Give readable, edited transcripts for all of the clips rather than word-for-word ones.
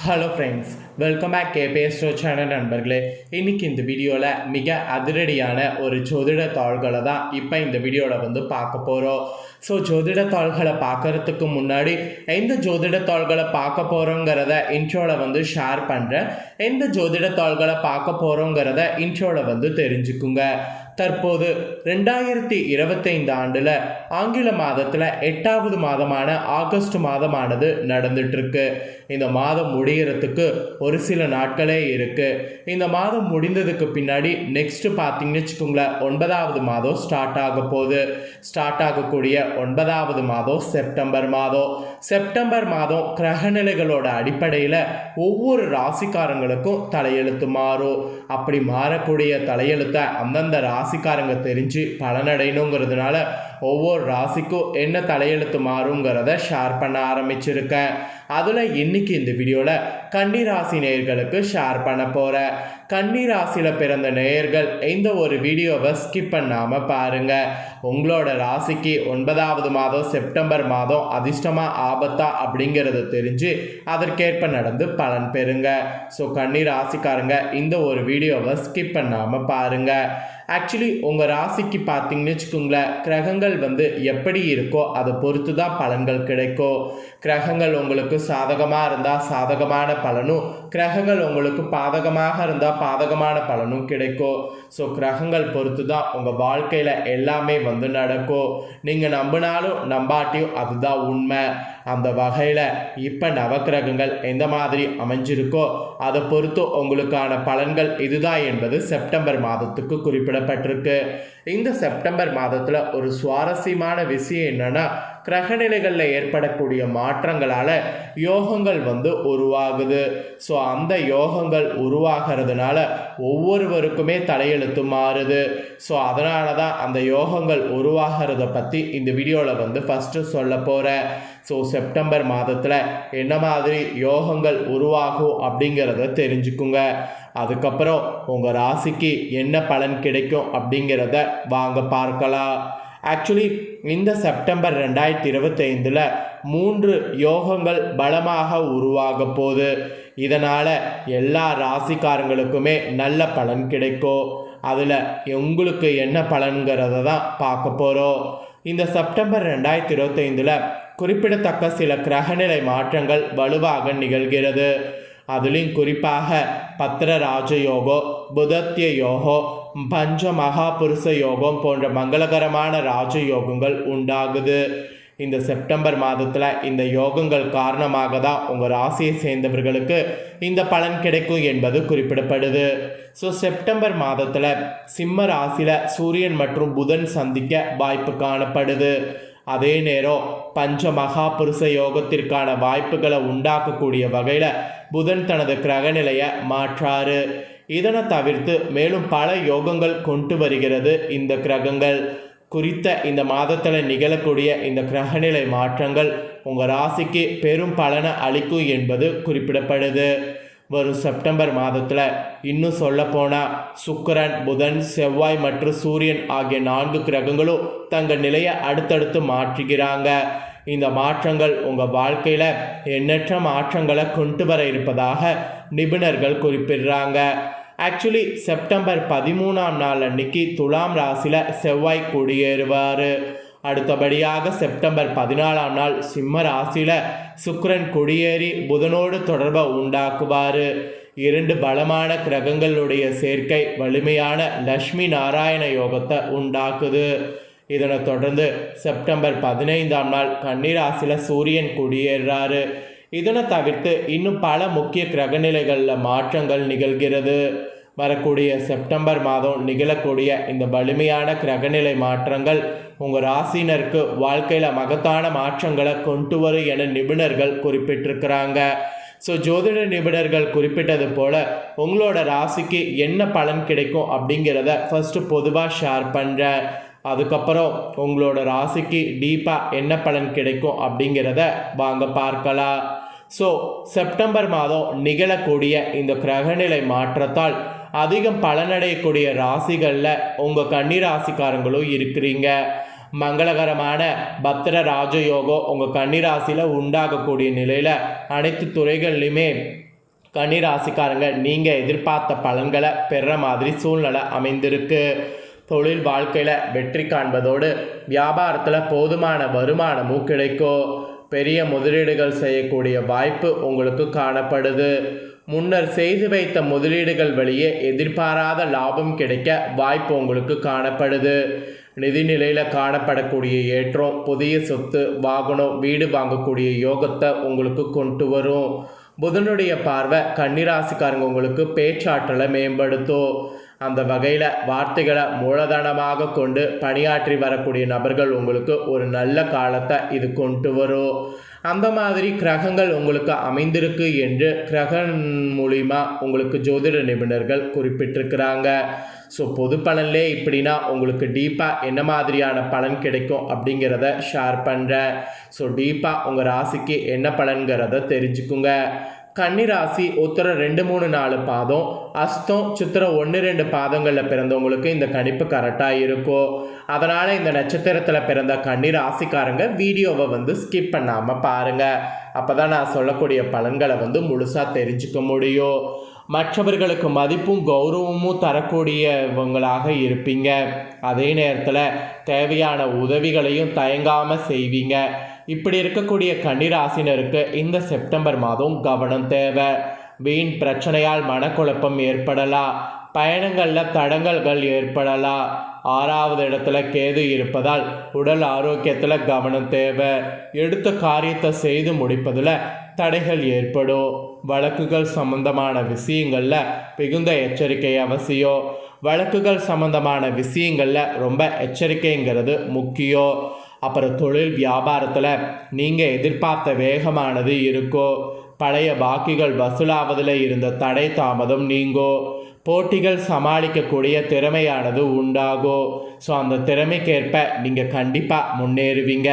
Hello friends, welcome back KBS channel நண்பர்களே. இன்றைக்கி இந்த வீடியோவில் மிக அதிரடியான ஒரு ஜோதிட தாள்களை தான் இப்போ இந்த வீடியோவில் பார்க்க போகிறோம். ஸோ ஜோதிட தாள்களை பார்க்குறதுக்கு முன்னாடி எந்த ஜோதிட தாள்களை பார்க்க போகிறோங்கிறத இன்ட்ரோவில் ஷேர் பண்ணுறேன். எந்த ஜோதிட தாள்களை பார்க்க போகிறோங்கிறத இன்ட்ரோவில் தெரிஞ்சுக்குங்க. தற்போது 2025 ஆண்டில் ஆங்கில மாதத்தில் 8வது மாதமான ஆகஸ்ட் மாதமானது நடந்துட்டுருக்கு. இந்த மாதம் முடிகிறதுக்கு ஒரு சில நாட்களே இருக்குது. இந்த மாதம் முடிந்ததுக்கு பின்னாடி நெக்ஸ்ட்டு பார்த்தீங்கன்னு வச்சுக்கோங்களேன், 9வது மாதம் ஸ்டார்ட் ஆக போகுது. ஸ்டார்ட் ஆகக்கூடிய 9வது மாதம் செப்டம்பர் மாதம். செப்டம்பர் மாதம் கிரகநிலைகளோட அடிப்படையில் ஒவ்வொரு ராசிக்காரங்களுக்கும் தலையெழுத்து மாறும். அப்படி மாறக்கூடிய தலையெழுத்தை அந்தந்த ராசிக்காரங்க தெரிஞ்சு பலனடையணுங்கிறதுனால ஒவ்வொரு ராசிக்கும் என்ன தலையெழுத்து மாறுங்கிறத ஷேர் பண்ண ஆரம்பிச்சிருக்கேன். அதில் இன்னைக்கு இந்த வீடியோவில் கன்னி ராசி நேயர்களுக்கு ஷேர் பண்ண போகிறேன். கன்னி ராசியில் பிறந்த நேயர்கள் இந்த ஒரு வீடியோவை ஸ்கிப் பண்ணாமல் பாருங்கள். உங்களோட ராசிக்கு 9வது மாதம் செப்டம்பர் மாதம் அதிர்ஷ்டமா ஆபத்தா அப்படிங்கிறத தெரிஞ்சு அதற்கேற்ப நடந்து பலன் பெறுங்க. ஸோ கன்னி ராசிக்காரங்க இந்த ஒரு வீடியோவை ஸ்கிப் பண்ணாமல் பாருங்கள். ஆக்சுவலி உங்கள் ராசிக்கு பார்த்தீங்கன்னு வச்சுக்கோங்களேன், கிரகங்கள் எப்படி இருக்கோ அதை பொறுத்து தான் பலன்கள் கிடைக்கும். கிரகங்கள் உங்களுக்கு சாதகமாக இருந்தால் சாதகமான பலனும், கிரகங்கள் உங்களுக்கு பாதகமாக இருந்தால் பாதகமான பலனும் கிடைக்கும். ஸோ கிரகங்கள் பொறுத்து தான் உங்கள் வாழ்க்கையில் எல்லாமே நடக்கும். நீங்கள் நம்பினாலும் நம்பாட்டியும் அதுதான் உண்மை. அந்த வகையில் இப்போ நவக்கிரகங்கள் எந்த மாதிரி அமைஞ்சிருக்கோ அதை பொறுத்து உங்களுக்கான பலன்கள் இதுதான் என்பது செப்டம்பர் மாதத்துக்கு குறிப்பிடப்பட்டிருக்கு. இந்த செப்டம்பர் மாதத்தில் ஒரு சுவாரஸ்யமான விஷயம் என்னன்னா, கிரகநிலைகளில் ஏற்படக்கூடிய மாற்றங்களால் யோகங்கள் உருவாகுது. ஸோ அந்த யோகங்கள் உருவாகிறதுனால ஒவ்வொருவருக்குமே தலையெழுத்து மாறுது. ஸோ அதனால தான் அந்த யோகங்கள் உருவாகிறத பற்றி இந்த வீடியோவில் ஃபஸ்ட்டு சொல்ல போகிறேன். ஸோ செப்டம்பர் மாதத்தில் என்ன மாதிரி யோகங்கள் உருவாகும் அப்படிங்கிறத தெரிஞ்சுக்குங்க. அதுக்கப்புறம் உங்கள் ராசிக்கு என்ன பலன் கிடைக்கும் அப்படிங்கிறத வாங்க பார்க்கலாம். ஆக்சுவலி இந்த செப்டம்பர் 2025 3 யோகங்கள் பலமாக உருவாக போகுது. இதனால் எல்லா ராசிக்காரங்களுக்குமே நல்ல பலன் கிடைக்கும். அதில் உங்களுக்கு என்ன பலன்கிறத தான் பார்க்க போகிறோம். இந்த செப்டம்பர் 2025 குறிப்பிடத்தக்க சில கிரகநிலை மாற்றங்கள் வலுவாக நிகழ்கிறது. அதுலேயும் குறிப்பாக பத்திர ராஜயோகம், புதத்திய யோகம், பஞ்ச மகாபுருஷ யோகம் போன்ற மங்களகரமான ராஜயோகங்கள் உண்டாகுது. இந்த செப்டம்பர் மாதத்தில் இந்த யோகங்கள் காரணமாக தான் உங்கள் ராசியை சேர்ந்தவர்களுக்கு இந்த பலன் கிடைக்கும் என்பது குறிப்பிடப்படுது. ஸோ செப்டம்பர் மாதத்தில் சிம்ம ராசியில் சூரியன் மற்றும் புதன் சந்திக்க வாய்ப்பு காணப்படுது. அதே நேரம் பஞ்ச மகாபுருஷ யோகத்திற்கான வாய்ப்புகளை உண்டாக்கக்கூடிய வகையில் புதன் தனது கிரகநிலையை மாற்றாரு. இதனை தவிர்த்து மேலும் பல யோகங்கள் கொண்டு வருகிறது இந்த கிரகங்கள். குறித்த இந்த மாதத்தில் நிகழக்கூடிய இந்த கிரகநிலை மாற்றங்கள் உங்கள் ராசிக்கு பெரும் பலனை அளிக்கும் என்பது குறிப்பிடப்படுது. வரும் செப்டம்பர் மாதத்தில் இன்னும் சொல்லப்போனால் சுக்கிரன், புதன், செவ்வாய் மற்றும் சூரியன் ஆகிய 4 கிரகங்களும் தங்கள் நிலையை அடுத்தடுத்து மாற்றுகிறாங்க. இந்த மாற்றங்கள் உங்கள் வாழ்க்கையில் எண்ணற்ற மாற்றங்களை கொண்டு வர இருப்பதாக நிபுணர்கள் குறிப்பிடுறாங்க. ஆக்சுவலி செப்டம்பர் 13ஆம் நாள் அன்னைக்கு துலாம் ராசியில் செவ்வாய் குடியேறுவார். அடுத்தபடியாக செப்டம்பர் 14ஆம் நாள் சிம்ம ராசியில் சுக்கிரன் குடியேறி புதனோடு தொடர்பை உண்டாக்குவார். 2 பலமான கிரகங்களுடைய சேர்க்கை வலிமையான லட்சுமி நாராயண யோகத்தை உண்டாக்குது. இதனை தொடர்ந்து செப்டம்பர் 15ஆம் நாள் கன்னி ராசியில் சூரியன் குடியேறாரு. இதனை தவிர்த்து இன்னும் பல முக்கிய கிரகநிலைகளில் மாற்றங்கள் நிகழ்கிறது. வரக்கூடிய செப்டம்பர் மாதம் நிகழக்கூடிய இந்த வலிமையான கிரகநிலை மாற்றங்கள் உங்கள் ராசினருக்கு வாழ்க்கையில் மகத்தான மாற்றங்களை கொண்டு வரும் என நிபுணர்கள் குறிப்பிட்டிருக்கிறாங்க. ஸோ ஜோதிட நிபுணர்கள் குறிப்பிட்டது போல் உங்களோட ராசிக்கு என்ன பலன் கிடைக்கும் அப்படிங்கிறத ஃபஸ்ட்டு பொதுவாக ஷேர் பண்ணுறேன். அதுக்கப்புறம் உங்களோட ராசிக்கு டீப்பாக என்ன பலன் கிடைக்கும் அப்படிங்கிறத வாங்க பார்க்கலாம். ஸோ செப்டம்பர் மாதம் நிகழக்கூடிய இந்த கிரகநிலை மாற்றத்தால் அதிகம் பலனடையக்கூடிய ராசிகளில் உங்கள் கன்னி ராசிக்காரங்களும் இருக்கிறீங்க. மங்களகரமான பத்திர ராஜயோகம் உங்கள் கன்னி ராசியில் உண்டாகக்கூடிய நிலையில் அனைத்து துறைகள்லையுமே கன்னி ராசிக்காரங்க நீங்கள் எதிர்பார்த்த பலன்களை பெற மாதிரி சூழ்நிலை அமைந்திருக்கு. தொழில் வாழ்க்கையில் வெற்றி காண்பதோடு வியாபாரத்தில் போதுமான வருமானமும் கிடைக்கும். பெரிய முதலீடுகள் செய்யக்கூடிய வாய்ப்பு உங்களுக்கு காணப்படுது. முன்னர் செய்து வைத்த முதலீடுகள் வழியே எதிர்பாராத லாபம் கிடைக்க வாய்ப்பு உங்களுக்கு காணப்படுது. நிதிநிலையில் காணப்படக்கூடிய ஏற்றம் புதிய சொத்து, வாகனம், வீடு வாங்கக்கூடிய யோகத்தை உங்களுக்கு கொண்டு வரும். புதனுடைய பார்வை கன்னிராசிக்காரங்க உங்களுக்கு பேச்சாற்றலை மேம்படுத்தும். அந்த வகையில் வார்த்தைகளை மூலதனமாக கொண்டு பணியாற்றி வரக்கூடிய நபர்கள் உங்களுக்கு ஒரு நல்ல காலத்தை இது கொண்டு வரும். அந்த மாதிரி கிரகங்கள் உங்களுக்கு அமைந்திருக்கு என்று கிரகம் மூலிமா உங்களுக்கு ஜோதிட நிபுணர்கள் குறிப்பிட்டிருக்கிறாங்க. ஸோ பொது பலன்லே இப்படின்னா உங்களுக்கு டீப்பாக என்ன மாதிரியான பலன் கிடைக்கும் அப்படிங்கிறத ஷேர் பண்ணுறேன். ஸோ டீப்பாக உங்கள் ராசிக்கு என்ன பலன்கிறத தெரிஞ்சுக்குங்க. கன்னிராசி உத்திரம் 2, 3, 4 பாதம், அஸ்தம், சித்திரம் 1, 2 பாதங்களில் பிறந்தவங்களுக்கு இந்த கணிப்பு கரெக்டாக இருக்கும். அதனால் இந்த நட்சத்திரத்தில் பிறந்த கன்னிராசிக்காரங்க வீடியோவை ஸ்கிப் பண்ணாமல் பாருங்கள். அப்போ தான் நான் சொல்லக்கூடிய பலன்களை முழுசாக தெரிஞ்சுக்க முடியும். மற்றவர்களுக்கு மதிப்பும் கௌரவமும் தரக்கூடியவங்களாக இருப்பீங்க. அதே நேரத்தில் தேவையான உதவிகளையும் தயங்காமல் செய்வீங்க. இப்படி இருக்கக்கூடிய கன்னிராசினருக்கு இந்த செப்டம்பர் மாதம் கவனம் தேவை. வீண் பிரச்சனையால் மனக்குழப்பம் ஏற்படலாம். பயணங்களில் தடங்கல்கள் ஏற்படலாம். 6வது இடத்துல கேது இருப்பதால் உடல் ஆரோக்கியத்தில் கவனம் தேவை. எடுத்த காரியத்தை செய்து முடிப்பதில் தடைகள் ஏற்படும். வழக்குகள் சம்பந்தமான விஷயங்களில் மிகுந்த எச்சரிக்கை அவசியம். வழக்குகள் சம்பந்தமான விஷயங்களில் ரொம்ப எச்சரிக்கைங்கிறது முக்கியம். அப்புறம் தொழில் வியாபாரத்தில் நீங்கள் எதிர்பார்த்த வேகமானது இருக்கோ. பழைய பாக்கிகள் வசூலாவதில் இருந்த தடை தாமதம் நீங்கோ. போட்டிகள் சமாளிக்கக்கூடிய திறமையானது உண்டாகும். ஸோ அந்த திறமைக்கேற்ப நீங்கள் கண்டிப்பாக முன்னேறுவீங்க.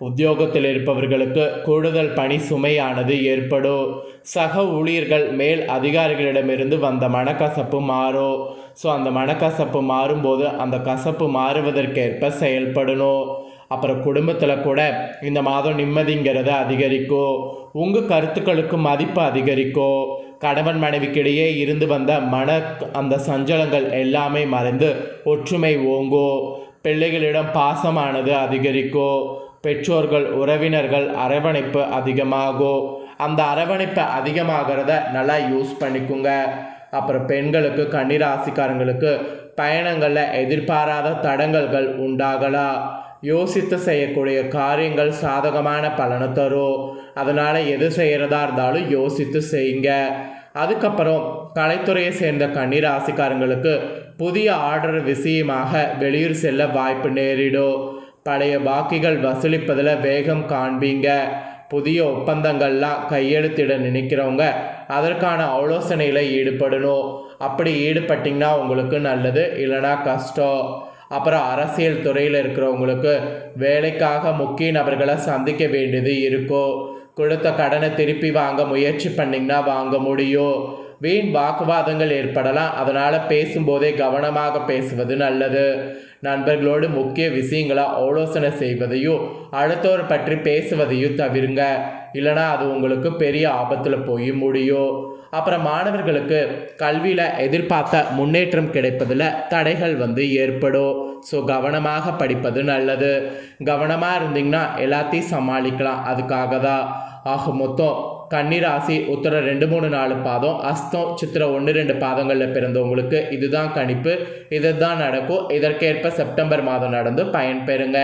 உத்தியோகத்தில் இருப்பவர்களுக்கு கூடுதல் பணி சுமையானது ஏற்படும். சக ஊழியர்கள் மேல் அதிகாரிகளிடமிருந்து வந்த மனக்கசப்பு மாறும். ஸோ அந்த மனக்கசப்பு மாறும்போது அந்த கசப்பு மாறுவதற்கேற்ப செயல்படணும். அப்புறம் குடும்பத்தில் கூட இந்த மாதம் நிம்மதிங்கிறது அதிகரிக்கும். உங்கள் கருத்துக்களுக்கு மதிப்பு அதிகரிக்கும். கணவன் மனைவிக்கிடையே இருந்து வந்த அந்த சஞ்சலங்கள் எல்லாமே மறைந்து ஒற்றுமை ஓங்கும். பிள்ளைகளிடம் பாசமானது அதிகரிக்கும். பெற்றோர்கள், உறவினர்கள் அரவணைப்பு அதிகமாகும். அந்த அரவணைப்பு அதிகமாகிறத நல்லா யூஸ் பண்ணிக்குங்க. அப்புறம் பெண்களுக்கு, கன்னிராசிக்காரங்களுக்கு பயணங்களில் எதிர்பாராத தடங்கல்கள் உண்டாகலாம். யோசித்து செய்யக்கூடிய காரியங்கள் சாதகமான பலனை தரும். அதனால் எது செய்கிறதா இருந்தாலும் யோசித்து செய்யுங்க. அதுக்கப்புறம் கலைத்துறையை சேர்ந்த கன்னிராசிக்காரங்களுக்கு புதிய ஆர்டர் விஷயமாக வெளியூர் செல்ல வாய்ப்பு நேரிடும். பழைய பாக்கிகள் வசூலிப்பதில் வேகம் காண்பீங்க. புதிய ஒப்பந்தங்கள்லாம் கையெழுத்திட நினைக்கிறவங்க அதற்கான ஆலோசனையில் ஈடுபடணும். அப்படி ஈடுபட்டிங்கன்னா உங்களுக்கு நல்லது, இல்லைனா கஷ்டம். அப்புறம் அரசியல் துறையில் இருக்கிறவங்களுக்கு வேலைக்காக முக்கிய நபர்களை சந்திக்க வேண்டியது இருக்கும். கொடுத்த கடனை திருப்பி வாங்க முயற்சி பண்ணிங்கன்னா வாங்க முடியும். வீண் வாக்குவாதங்கள் ஏற்படலாம். அதனால் பேசும்போதே கவனமாக பேசுவது நல்லது. நண்பர்களோடு முக்கிய விஷயங்களை ஆலோசனை செய்வதையும் அடுத்தவர் பற்றி பேசுவதையும் தவிருங்க. இல்லைனா அது உங்களுக்கு பெரிய ஆபத்தில் போய் முடியும். அப்புறம் மாணவர்களுக்கு கல்வியில் எதிர்பார்த்த முன்னேற்றம் கிடைப்பதில் தடைகள் ஏற்படும். ஸோ கவனமாக படிப்பது நல்லது. கவனமாக இருந்தீங்கன்னா எல்லாத்தையும் சமாளிக்கலாம். அதுக்காக தான். ஆக மொத்தம் கன்னிராசி உத்திரம் 2, 3, 4 பாதம், அஸ்தம், சித்திரம் 1, 2 பாதங்களில் பிறந்தவங்களுக்கு இதுதான் கணிப்பு. இதுதான் நடக்கும். இதற்கேற்ப செப்டம்பர் மாதம் நடந்து பயன்பெறுங்க.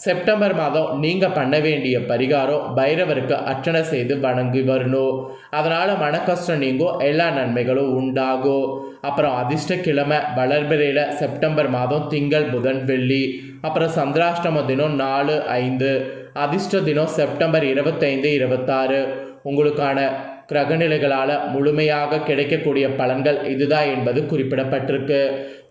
செப்டம்பர் மாதம் நீங்கள் பண்ண வேண்டிய பரிகாரம் பைரவருக்கு அர்ச்சனை செய்து வணங்கி வரணும். அதனால் மனக்கஷ்டம் நீங்கும், எல்லா நன்மைகளும் உண்டாகும். அப்புறம் அதிர்ஷ்ட கிழமை வளர்பிறையில் செப்டம்பர் மாதம் திங்கள், புதன், வெள்ளி. அப்புறம் சந்திராஷ்டம தினம் 4, 5. அதிர்ஷ்ட தினம் செப்டம்பர் 25, 26. உங்களுக்கான கிரகநிலைகளால் முழுமையாக கிடைக்கக்கூடிய பலன்கள் இதுதான் என்பது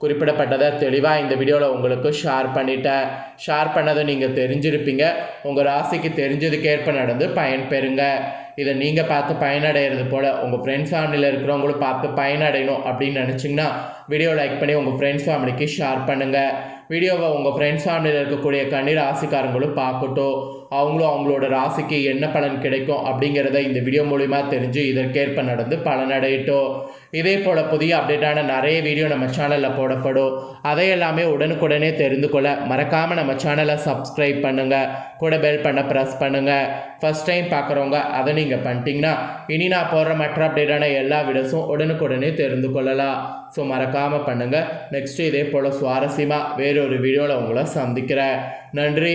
குறிப்பிடப்பட்டதை தெளிவாக இந்த வீடியோவில் உங்களுக்கு ஷேர் பண்ணிட்டேன். ஷேர் பண்ணதை நீங்கள் தெரிஞ்சிருப்பீங்க. உங்கள் ராசிக்கு தெரிஞ்சதுக்கேற்ப நடந்து பயன்பெறுங்க. இதை நீங்கள் பார்த்து பயனடைகிறது போல் உங்கள் ஃப்ரெண்ட்ஸ் ஃபேமிலியில் இருக்கிறவங்களும் பார்த்து பயனடையணும் அப்படின்னு நினச்சிங்கன்னா வீடியோ லைக் பண்ணி உங்கள் ஃப்ரெண்ட்ஸ் ஃபேமிலிக்கு ஷேர் பண்ணுங்கள். வீடியோவை உங்கள் ஃப்ரெண்ட்ஸ் ஃபேமிலியில் இருக்கக்கூடிய கன்னிராசிக்காரங்களும் பார்க்கட்டும். அவங்களும் அவங்களோட ராசிக்கு என்ன பலன் கிடைக்கும் அப்படிங்கிறத இந்த வீடியோ மூலிமா தெரிஞ்சு இதற்கேற்ப நடந்து பலனடையட்டும். இதே போல் புதிய அப்டேட்டான நிறைய வீடியோ நம்ம சேனலில் போடப்படும். அதையெல்லாமே உடனுக்குடனே தெரிந்து கொள்ள மறக்காமல் நம்ம சேனலை சப்ஸ்கிரைப் பண்ணுங்கள், கூட பெல் பண்ண ப்ரெஸ் பண்ணுங்கள். ஃபஸ்ட் டைம் பார்க்குறவங்க அதை நீங்கள் பண்ணிட்டீங்கன்னா இனி நான் போடுற மற்ற அப்டேட்டான எல்லா வீடியோஸும் உடனுக்குடனே தெரிந்து கொள்ளலாம். ஸோ மறக்காமல் பண்ணுங்கள். நெக்ஸ்ட்டு இதே போல் சுவாரஸ்யமாக வேறொரு வீடியோவில் உங்களை சந்திக்கிறேன். நன்றி.